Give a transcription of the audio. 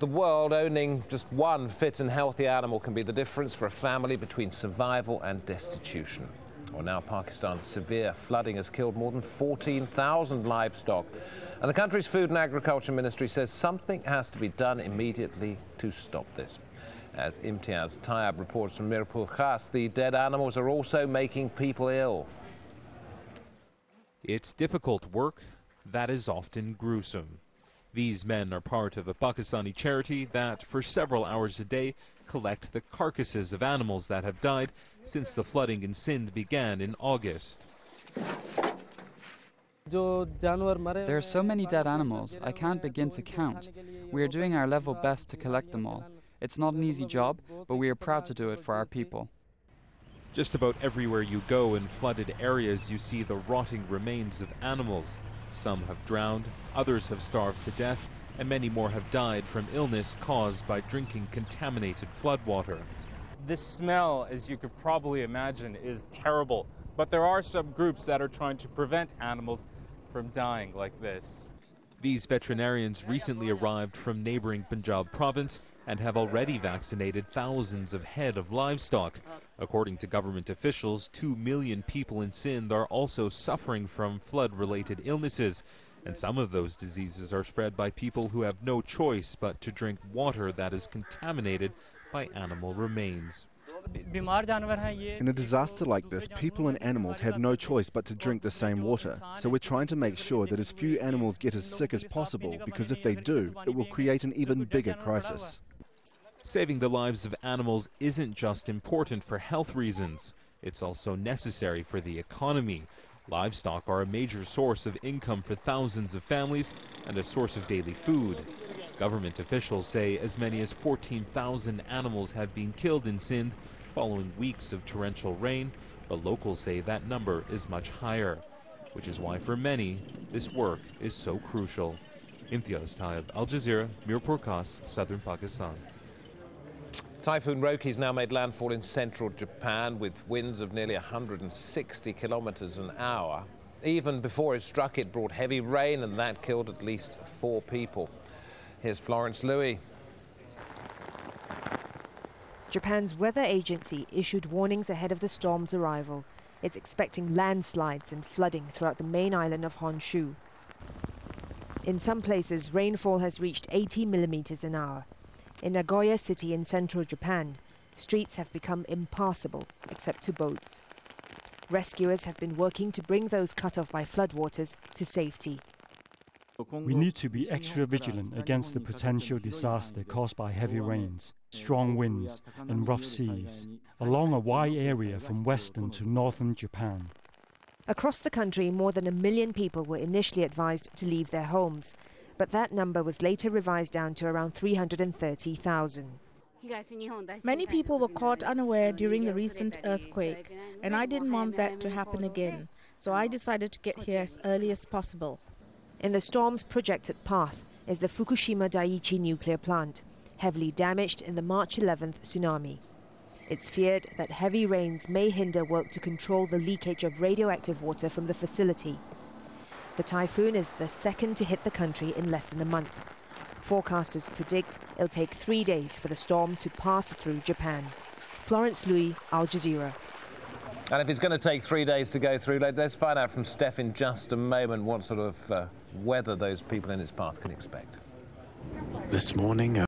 the world, owning just one fit and healthy animal can be the difference for a family between survival and destitution. Well, now Pakistan's severe flooding has killed more than 14,000 livestock. And the country's Food and Agriculture Ministry says something has to be done immediately to stop this. As Imtiaz Tyab reports from Mirpur Khas, the dead animals are also making people ill. It's difficult work that is often gruesome. These men are part of a Pakistani charity that, for several hours a day, collect the carcasses of animals that have died since the flooding in Sindh began in August. There are so many dead animals, I can't begin to count. We are doing our level best to collect them all. It's not an easy job, but we are proud to do it for our people. Just about everywhere you go in flooded areas, you see the rotting remains of animals. Some have drowned, others have starved to death, and many more have died from illness caused by drinking contaminated floodwater. This smell, as you could probably imagine, is terrible. But there are some groups that are trying to prevent animals from dying like this. These veterinarians recently arrived from neighboring Punjab province and have already vaccinated thousands of head of livestock. According to government officials, 2 million people in Sindh are also suffering from flood-related illnesses, and some of those diseases are spread by people who have no choice but to drink water that is contaminated by animal remains. In a disaster like this, people and animals have no choice but to drink the same water. So we're trying to make sure that as few animals get as sick as possible, because if they do, it will create an even bigger crisis. Saving the lives of animals isn't just important for health reasons. It's also necessary for the economy. Livestock are a major source of income for thousands of families and a source of daily food. Government officials say as many as 14,000 animals have been killed in Sindh following weeks of torrential rain, but locals say that number is much higher, which is why for many this work is so crucial. Imtiaz Tyab, Al Jazeera, Mirpur Khas, southern Pakistan. Typhoon Roki's now made landfall in central Japan with winds of nearly 160 kilometers an hour. Even before it struck, it brought heavy rain, and that killed at least 4 people. Here's Florence Louis. Japan's weather agency issued warnings ahead of the storm's arrival. It's expecting landslides and flooding throughout the main island of Honshu. In some places, rainfall has reached 80 millimeters an hour. In Nagoya City in central Japan, streets have become impassable except to boats. Rescuers have been working to bring those cut off by floodwaters to safety. We need to be extra vigilant against the potential disaster caused by heavy rains, strong winds and rough seas, along a wide area from western to northern Japan. Across the country, more than 1 million people were initially advised to leave their homes, but that number was later revised down to around 330,000. Many people were caught unaware during the recent earthquake, and I didn't want that to happen again, so I decided to get here as early as possible. In the storm's projected path is the Fukushima Daiichi nuclear plant, heavily damaged in the March 11th tsunami. It's feared that heavy rains may hinder work to control the leakage of radioactive water from the facility. The typhoon is the second to hit the country in less than a month. Forecasters predict it'll take 3 days for the storm to pass through Japan. Florence Louis, Al Jazeera. And if it's going to take 3 days to go through, let's find out from Steph in just a moment what sort of weather those people in its path can expect. This morning,